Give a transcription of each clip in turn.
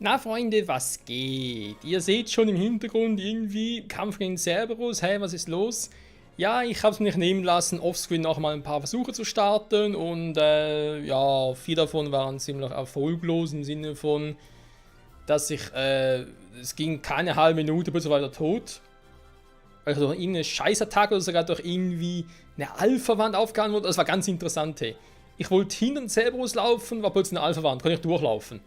Na Freunde, was geht? Ihr seht schon im Hintergrund irgendwie Kampf gegen Cerberus. Hey, was ist los? Ja, ich habe es mir nicht nehmen lassen, offscreen noch mal ein paar Versuche zu starten und ja, 4 davon waren ziemlich erfolglos im Sinne von, dass es ging keine halbe Minute, bis war er tot. Weil durch irgendeine Scheißattacke oder sogar durch irgendwie eine Alpha-Wand aufgehalten wurde. Das war ganz interessant, hey. Ich wollte hinter den Cerberus laufen, war plötzlich eine Alpha-Wand, konnte ich durchlaufen.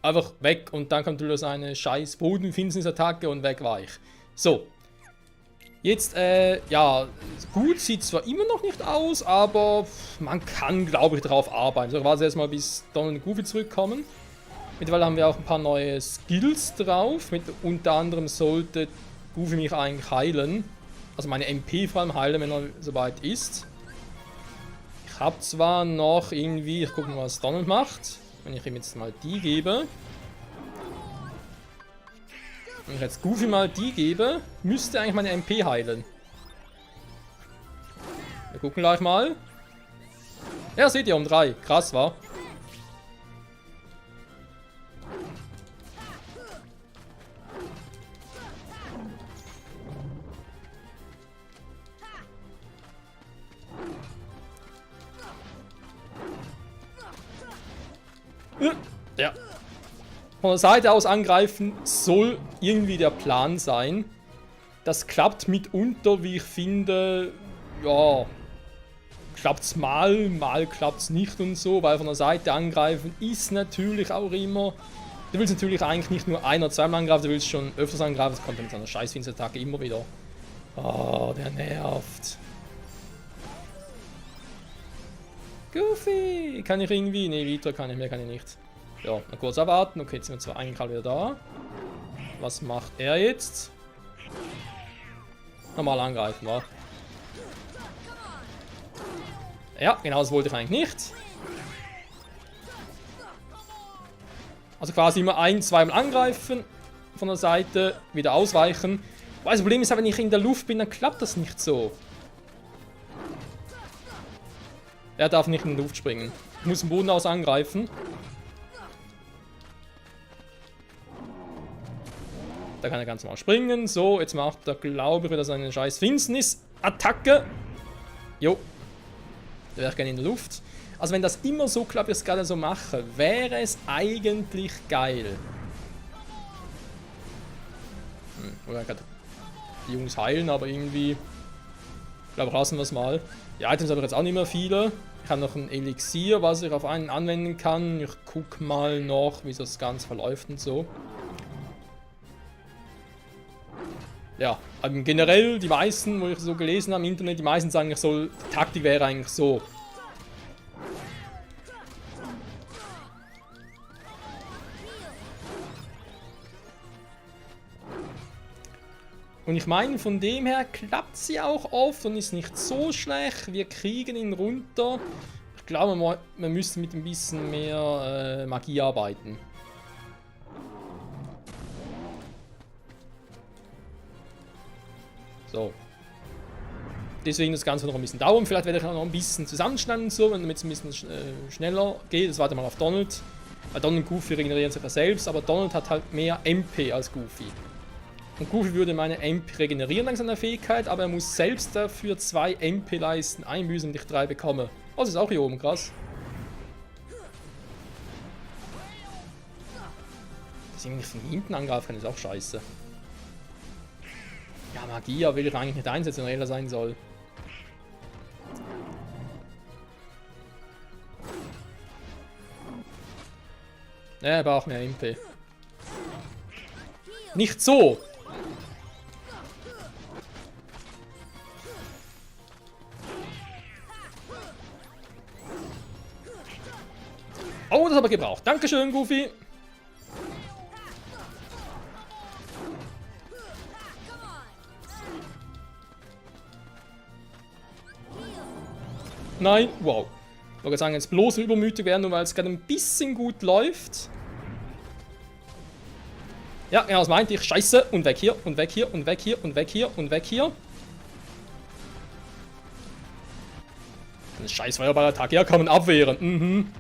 Einfach weg und dann kommt wieder so eine scheiß Bodenfinsternisattacke und weg war ich. So. Jetzt, ja, gut sieht zwar immer noch nicht aus, aber man kann, glaube ich, darauf arbeiten. So, ich warte erstmal, bis Donald und Goofy zurückkommen. Mittlerweile haben wir auch ein paar neue Skills drauf. Unter anderem sollte Goofy mich eigentlich heilen. Also meine MP vor allem heilen, wenn er soweit ist. Ich habe zwar noch irgendwie, ich gucke mal, was Donald macht. Wenn ich ihm jetzt mal die gebe. Wenn ich jetzt Goofy mal die gebe, müsste eigentlich meine MP heilen. Wir gucken gleich mal. Ja, seht ihr, um 3. Krass, wa? Ja. Von der Seite aus angreifen soll irgendwie der Plan sein. Das klappt mitunter, wie ich finde, ja, klappt's mal klappt's nicht und so, weil von der Seite angreifen ist natürlich auch immer, du willst natürlich eigentlich nicht nur ein- oder zweimal angreifen, du willst schon öfters angreifen, das kommt dann mit einer Scheiß-Attacke immer wieder. Oh, der nervt. Goofy! Kann ich irgendwie? Ne, Vitra kann ich, mehr kann ich nicht. Ja, mal kurz abwarten. Okay, jetzt sind wir zwar eigentlich gerade wieder da. Was macht er jetzt? Normal angreifen, wa? Ja, genau, das wollte ich eigentlich nicht. Also quasi immer ein-, zweimal angreifen von der Seite, wieder ausweichen. Weil das Problem ist, wenn ich in der Luft bin, dann klappt das nicht so. Er darf nicht in die Luft springen. Ich muss den Boden aus angreifen. Da kann er ganz normal springen. So, jetzt macht er, glaube ich, wieder seine scheiß Finsternis-Attacke. Jo. Da wäre ich gerne in der Luft. Also wenn das immer so klappt, wie ich es gerade so mache, wäre es eigentlich geil. Oder gerade die Jungs heilen, aber irgendwie, ich glaube, lassen wir es mal. Die Items habe ich jetzt auch nicht mehr viele. Ich habe noch ein Elixier, was ich auf einen anwenden kann. Ich gucke mal noch, wie das Ganze verläuft und so. Ja, generell die meisten, wo ich so gelesen habe im Internet, die meisten sagen, die Taktik wäre eigentlich so. Und ich meine, von dem her klappt sie auch oft und ist nicht so schlecht. Wir kriegen ihn runter. Ich glaube, wir müssen mit ein bisschen mehr Magie arbeiten. So. Deswegen das Ganze noch ein bisschen dauern. Vielleicht werde ich auch noch ein bisschen zusammenschneiden und so, damit es ein bisschen schneller geht. Jetzt warte mal auf Donald. Weil Donald und Goofy regenerieren sich ja selbst, aber Donald hat halt mehr MP als Goofy. Und Goofy würde meine MP regenerieren dank seiner Fähigkeit, aber er muss selbst dafür 2 MP-Leisten einbüßen, damit ich 3 bekomme. Oh, das ist auch hier oben, krass. Deswegen nicht von hinten angreifen kann, ist auch scheiße. Ja, Magia will ich eigentlich nicht einsetzen, wenn er sein soll. Ja, er braucht mehr MP. Nicht so! Oh, das habe ich gebraucht. Dankeschön, Goofy. Nein, wow. Ich wollte sagen, jetzt bloß übermütig werden, nur weil es gerade ein bisschen gut läuft. Ja, genau, das meinte ich. Scheiße. Und weg hier, und weg hier, und weg hier, und weg hier, und weg hier. Eine scheiß Feuerball-Attacke. Ja, kann man abwehren. Mhm.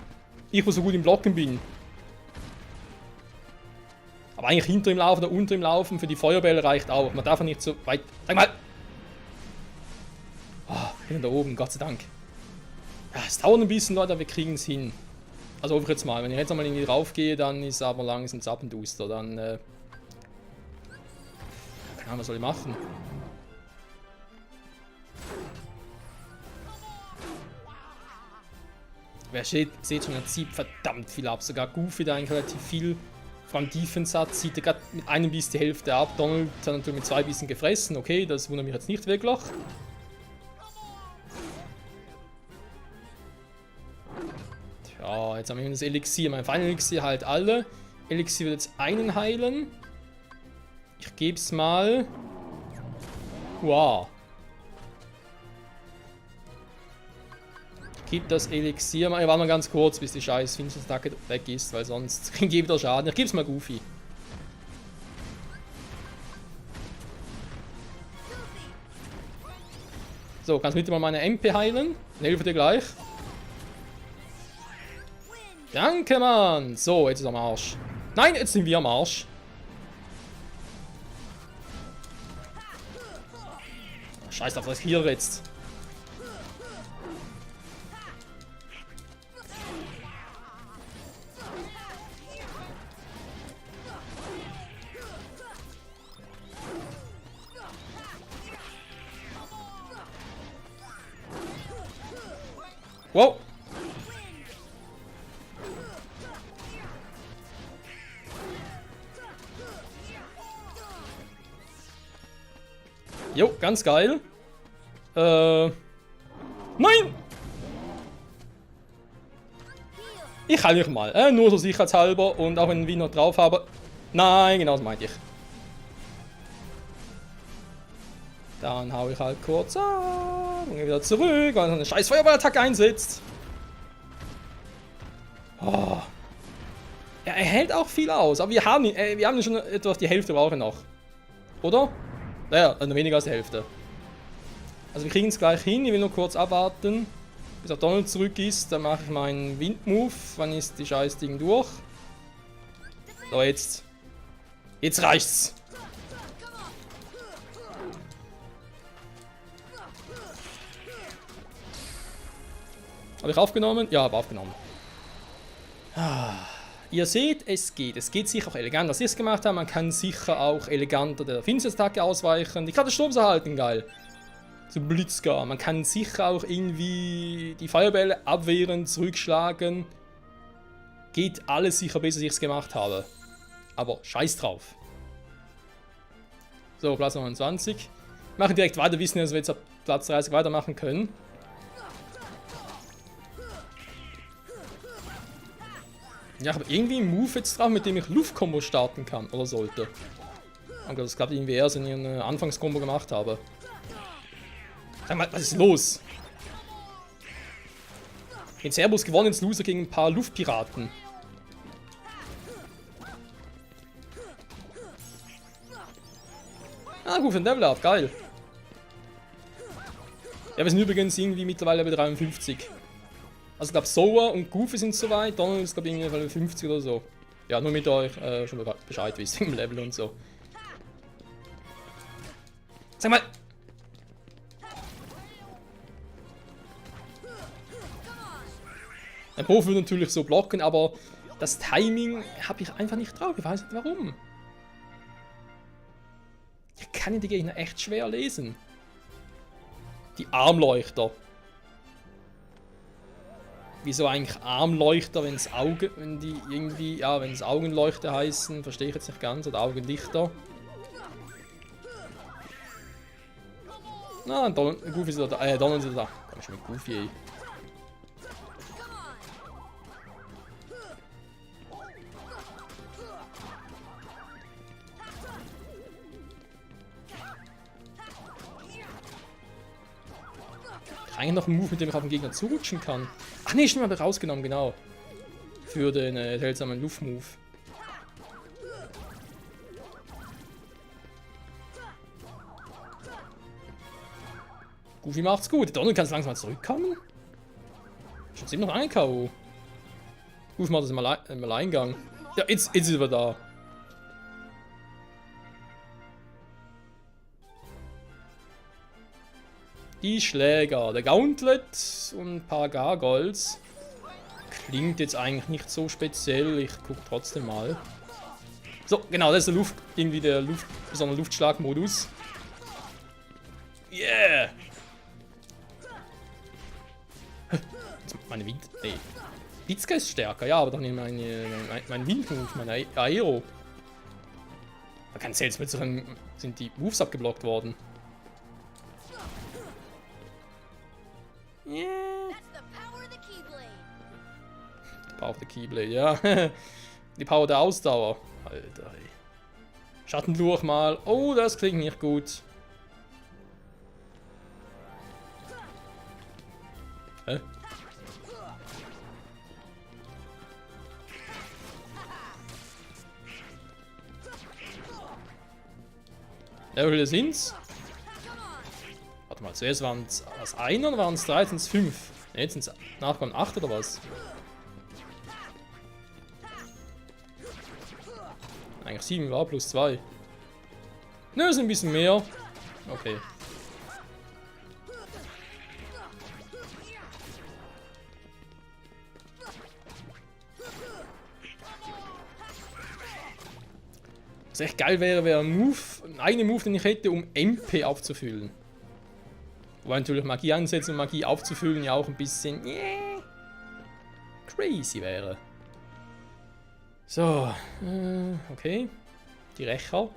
Ich, wo so gut im Blocken bin. Aber eigentlich hinter ihm laufen oder unter ihm laufen für die Feuerbälle reicht auch. Man darf nicht so weit... Sag mal! Oh, hinten da oben, Gott sei Dank. Ja, es dauert ein bisschen, Leute, aber wir kriegen es hin. Also hoffe ich jetzt mal. Wenn ich jetzt einmal irgendwie raufgehe, dann ist aber langsam Zappenduster. Dann, keine Ahnung, was soll ich machen? Wer seht schon, er zieht verdammt viel ab. Sogar Goofy, der eigentlich relativ viel vor allem Defense hat, zieht er gerade mit einem Biss die Hälfte ab. Donald hat natürlich mit 2 Bissen gefressen. Okay, das wundert mich jetzt nicht wirklich. Tja, jetzt haben wir das Elixier. Mein Final Elixier halt alle. Elixier wird jetzt einen heilen. Ich gebe es mal. Wow. Gib das Elixier mal. Ich warte mal ganz kurz, bis die scheiß Finsterstacke weg ist, weil sonst kriegen wir wieder Schaden. Ich geb's mal Goofy. So, kannst du bitte mal meine MP heilen? Ich helfe dir gleich. Danke, Mann! So, jetzt ist er am Arsch. Nein, jetzt sind wir am Arsch. Scheiß auf das hier jetzt. Wow! Jo, ganz geil. Nein! Ich heile mich mal, nur so sicherheitshalber und auch wenn ich noch drauf habe. Nein, genau das meinte ich. Dann hau ich halt kurz ab und gehe wieder zurück, weil er eine scheiß Feuerballattacke einsetzt. Oh. Ja, er hält auch viel aus, aber wir haben ihn schon etwa die Hälfte brauchen wir noch. Oder? Naja, also weniger als die Hälfte. Also wir kriegen es gleich hin, ich will nur kurz abwarten, bis auch Donald zurück ist, dann mache ich meinen Windmove, wann ist die scheiß Ding durch. So, jetzt. Jetzt reicht's. Habe ich aufgenommen? Ja, habe aufgenommen. Ihr seht, es geht. Es geht sicher auch elegant, dass ich es gemacht habe. Man kann sicher auch eleganter der Finsterstacke ausweichen. Die Katastrophenhalten, geil. So Blitzgar. Man kann sicher auch irgendwie die Feuerbälle abwehren, zurückschlagen. Geht alles sicher besser, als ich es gemacht habe. Aber scheiß drauf. So, Platz 29. Machen direkt weiter, wissen, dass wir jetzt ab Platz 30 weitermachen können. Ja, ich habe irgendwie einen Move jetzt drauf, mit dem ich Luftkombo starten kann, oder sollte. Aber das klappt irgendwie erst, wenn ich eine Anfangskombo gemacht habe. Sag mal, was ist los? Den Cerberus gewonnen ins Loser gegen ein paar Luftpiraten. Ah, gut, für ein Level-Up, geil. Ja, wir sind übrigens irgendwie mittlerweile bei 53. Also ich glaube, Sora und Goofy sind soweit, Donald ist glaube ich irgendwie 50 oder so. Ja, nur mit euch schon Bescheid wisst im Level und so. Sag mal! Ein Profi würde natürlich so blocken, aber das Timing habe ich einfach nicht drauf. Ich weiß nicht warum. Ich kann die Gegner echt schwer lesen. Die Armleuchter. Wieso eigentlich Armleuchter, wenn die irgendwie, ja, wenn es Augenleuchter heißen, verstehe ich jetzt nicht ganz, oder Augenlichter. Na, Goofy ist da, Donald ist da. Komm schon mit Goofy, ey. Eigentlich noch ein Move, mit dem ich auf den Gegner zurutschen kann. Ach nee, stimmt, habe ich rausgenommen, genau. Für den seltsamen Luftmove. Goofy macht's gut. Donald kann langsam mal zurückkommen. Schon ziemlich noch ein K.O. Goofy macht das im Alleingang. Ja, jetzt ist er da. Die Schläger, der Gauntlet und ein paar Gargoyles. Klingt jetzt eigentlich nicht so speziell, ich gucke trotzdem mal. So, genau, das ist der besondere Luftschlagmodus. Yeah! Meine Wind... Nee. Pizka ist stärker, ja, aber doch nicht mein Windmove, mein Aero. Da kann selbst mit so einem... Sind die Moves abgeblockt worden. Yeah. Power of the Keyblade, ja. Die Power der Ausdauer. Alter, ey. Schattenlurch mal. Oh, das klingt nicht gut. Hä? Ja, wie viele sind's? Warte mal, zuerst waren es 1 oder waren es 3, sind es 5? Ne, jetzt sind es nachkommen 8 oder was? Eigentlich 7 war plus 2. Nö, ist ein bisschen mehr. Okay. Was echt geil wäre ein Move, den ich hätte, um MP aufzufüllen. Wobei natürlich Magie ansetzen und Magie aufzufüllen ja auch ein bisschen crazy wäre. So, okay. Die Rächer.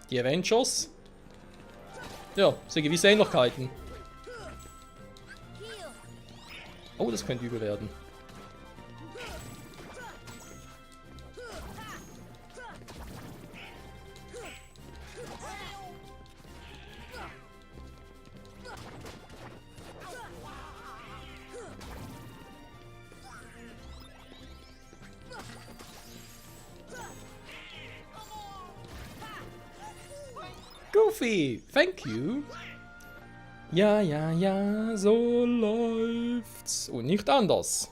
Die Avengers. Ja, so gewisse Ähnlichkeiten. Oh, das könnte übel werden. Goofy, thank you. Ja, ja, ja, so läuft's. Und nicht anders.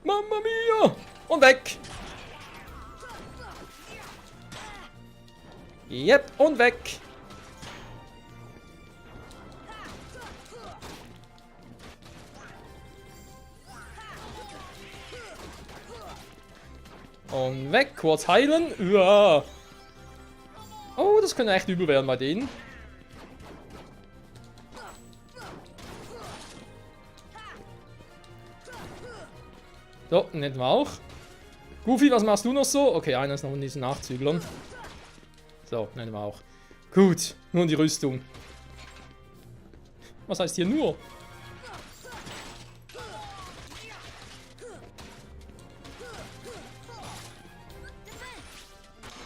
Mamma mia! Und weg! Yep, und weg! Und weg, kurz heilen. Uah. Oh, das könnte echt übel werden bei denen. So, nehmen wir auch. Goofy, was machst du noch so? Okay, einer ist noch in diesen Nachzüglern. So, nehmen wir auch. Gut, nur die Rüstung. Was heißt hier nur?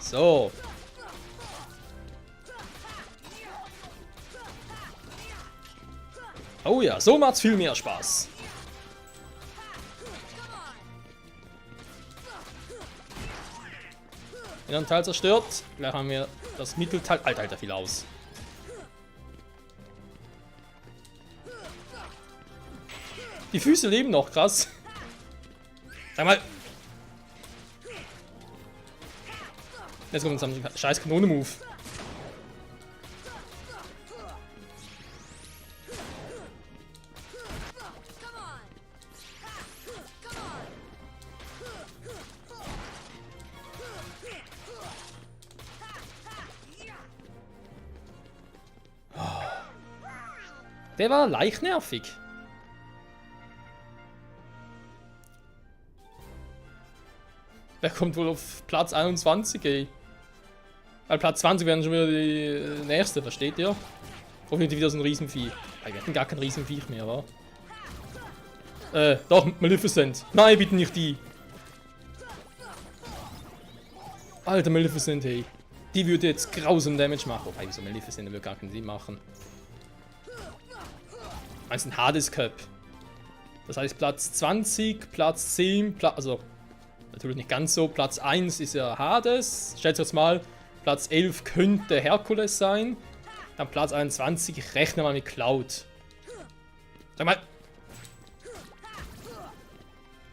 So. Oh ja, so macht's viel mehr Spaß. Ein Teil zerstört. Gleich haben wir das Mittelteil. Alter, Alter, viel aus. Die Füße leben noch, krass. Sag mal. Jetzt kommt uns ein scheiß Kanone-Move. Der war leicht nervig. Der kommt wohl auf Platz 21, ey. Weil Platz 20 werden schon wieder die nächste, versteht ihr? Hoffentlich wieder so ein Riesenvieh. Wir hatten gar kein Riesenviech mehr, wa? Doch, Maleficent. Nein, bitte nicht die. Alter, Maleficent, hey. Die würde jetzt grausam Damage machen. Wobei, wieso Maleficent würde gar keinen Sinn machen. Meinst du ein Hades Cup? Das heißt Platz 20, Platz 10, also natürlich nicht ganz so. Platz 1 ist ja Hades. Stellt euch jetzt mal, Platz 11 könnte Herkules sein. Dann Platz 21, ich rechne mal mit Cloud. Sag mal.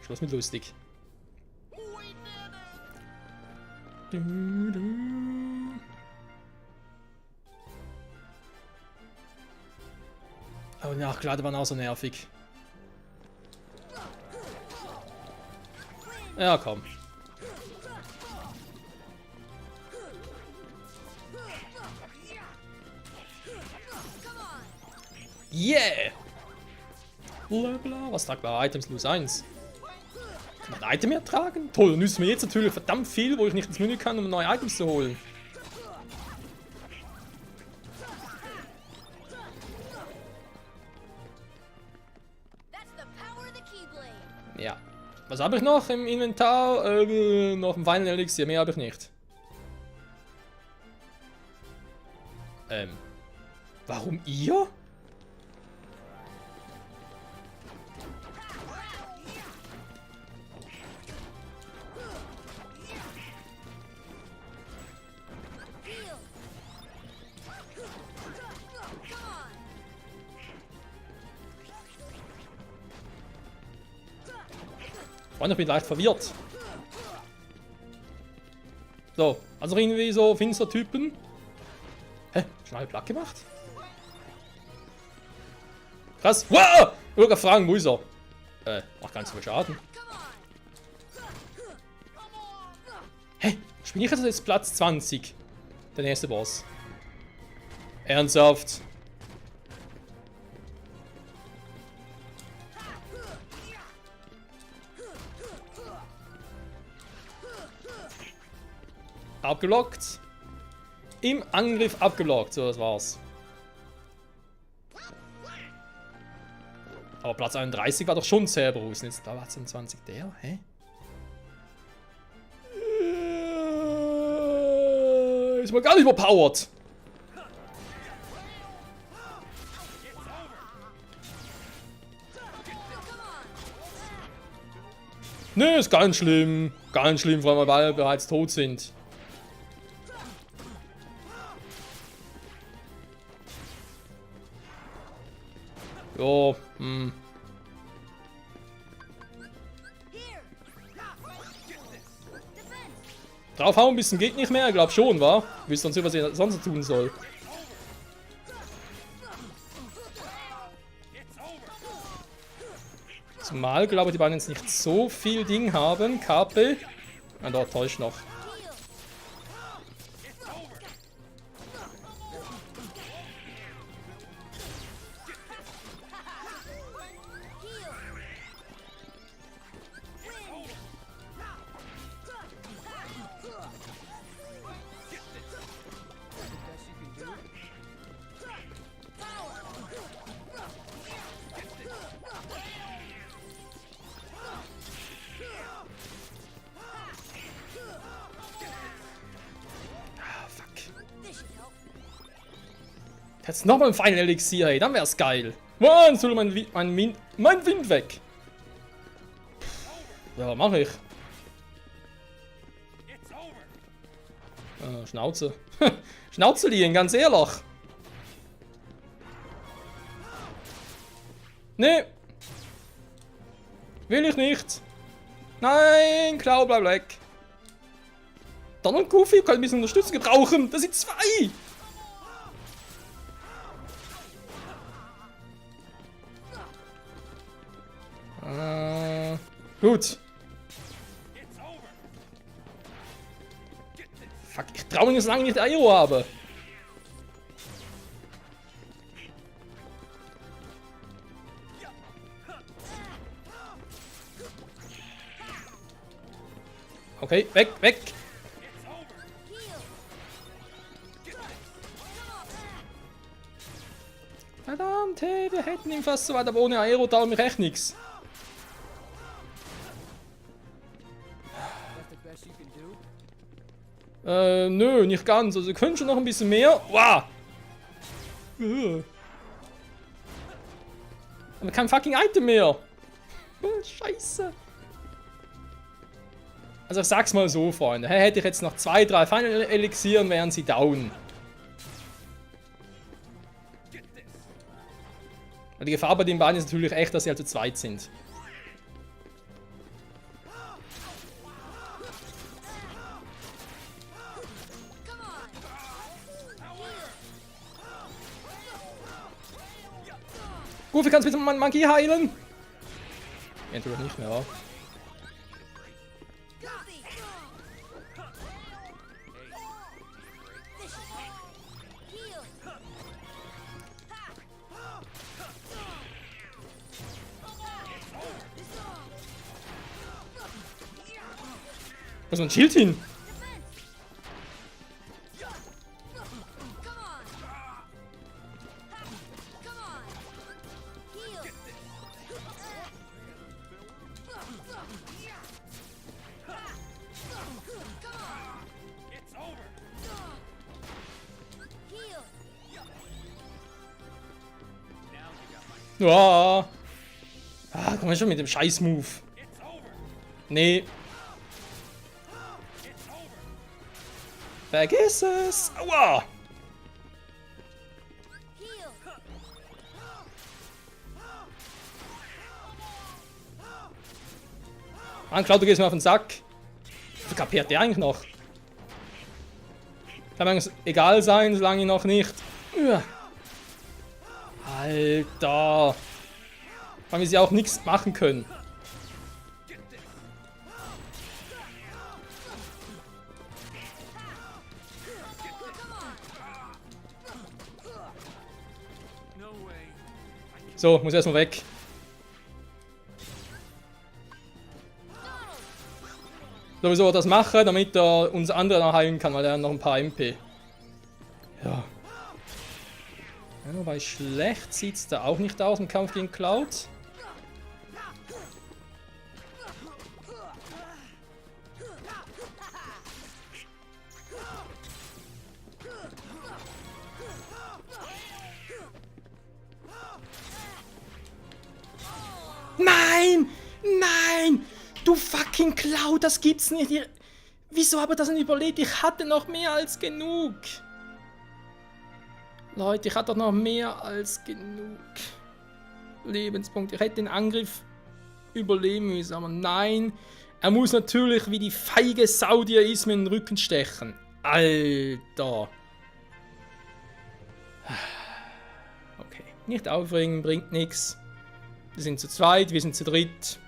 Schluss mit lustig. Oh, nachgeladen waren auch so nervig. Ja, komm. Yeah! Blabla. Was tragbare Items? Los 1. Kann man ein Item mehr tragen? Toll, nützt mir jetzt natürlich verdammt viel, wo ich nicht ins Menü kann, um neue Items zu holen. Ja. Was habe ich noch im Inventar? Noch ein Final Elixir, mehr habe ich nicht. Warum ihr? Ich bin leicht verwirrt. So, also irgendwie so Finster-Typen. Hä? Schnell platt gemacht? Krass. Wow! Ich wollte gerade fragen, wo ist er? Macht gar nicht so viel Schaden. Hä? Spiele ich jetzt Platz 20? Der nächste Boss. Ernsthaft? Abgelockt. Im Angriff abgelockt. So, das war's. Aber Platz 31 war doch schon Cerberus. Jetzt da war 20 der. Hä? Ist mal gar nicht überpowered. Nö, ist ganz schlimm. Ganz schlimm, vor allem weil wir bereits tot sind. Jo, Draufhauen ein bisschen geht nicht mehr, glaub schon, wa? Wisst sonst nicht, was ich sonst tun soll. Zumal, glaube ich, die beiden jetzt nicht so viel Ding haben. KP. Ah, dort täuscht noch. Jetzt nochmal ein Final Elixir, hey, dann wär's geil. Mann, soll mein Wind weg. Ja, mach ich. Schnauze. Schnauze liegen, ganz ehrlich. Nee. Will ich nicht. Nein, Klau, bleib weg. Dann und Goofy können ein bisschen Unterstützung gebrauchen. Das sind zwei. Gut. Fuck, ich traue mich, solange ich nicht Aero habe. Okay, weg, weg. Verdammt, hey, wir hätten ihn fast so weit, aber ohne Aero dauert mich echt nichts. Nö, nicht ganz. Also, wir können schon noch ein bisschen mehr. Wow! Aber kein fucking Item mehr. Scheiße. Also, ich sag's mal so, Freunde. Hätte ich jetzt noch 2, 3 Final Elixieren, wären sie down. Und die Gefahr bei den beiden ist natürlich echt, dass sie halt zu zweit sind. Goofy, kannst du bitte meine Magie heilen? Natürlich nicht mehr, ja. Was ist ein Schild hin? Ja. Ah, komm mal schon mit dem Scheiß-Move. Nee. Vergiss es! Aua! Mann, Cloud, du gehst mir auf den Sack. Wie kapiert der eigentlich noch? Kann mir egal sein, solange ich noch nicht. Alter! Weil wir sie auch nichts machen können. So, muss erstmal weg. Sowieso das machen, damit er uns andere noch heilen kann, weil er noch ein paar MP. Ja. Ja, wobei schlecht sieht es da auch nicht aus im Kampf gegen Cloud. Nein! Nein! Du fucking Cloud, das gibt's nicht. Wieso habe ich das nicht überlebt? Ich hatte noch mehr als genug. Leute, ich hatte doch noch mehr als genug Lebenspunkte. Ich hätte den Angriff überleben müssen, aber nein. Er muss natürlich, wie die feige Sau, die er ist, mir in den Rücken stechen. Alter. Okay, nicht aufregen, bringt nichts. Wir sind zu zweit, wir sind zu dritt.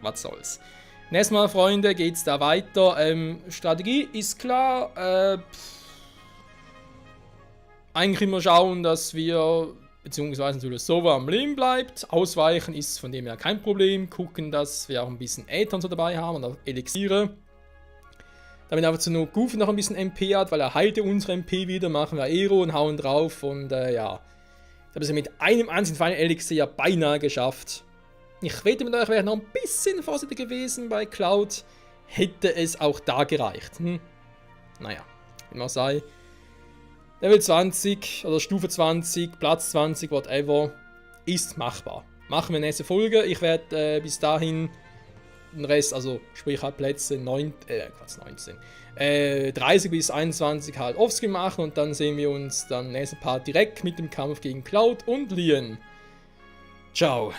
Was soll's. Nächstes Mal, Freunde, geht's da weiter. Strategie ist klar. Eigentlich immer schauen, dass wir, beziehungsweise natürlich so am Leben bleibt. Ausweichen ist von dem her kein Problem. Gucken, dass wir auch ein bisschen Aether so dabei haben und auch Elixiere. Damit einfach zu nur Goofy noch ein bisschen MP hat, weil er heilte unsere MP wieder, machen wir Aero und hauen drauf und ja. Ich habe es ja mit einem einzigen Final Elixier beinahe geschafft. Ich wette mit euch, wäre noch ein bisschen vorsichtiger gewesen bei Cloud. Hätte es auch da gereicht. Naja, wie man sei. Level 20 oder Stufe 20, Platz 20, whatever, ist machbar. Machen wir nächste Folge. Ich werde bis dahin den Rest, also sprich halt Plätze 30 bis 21 halt offscreen machen und dann sehen wir uns dann nächsten Part direkt mit dem Kampf gegen Cloud und Lien. Ciao.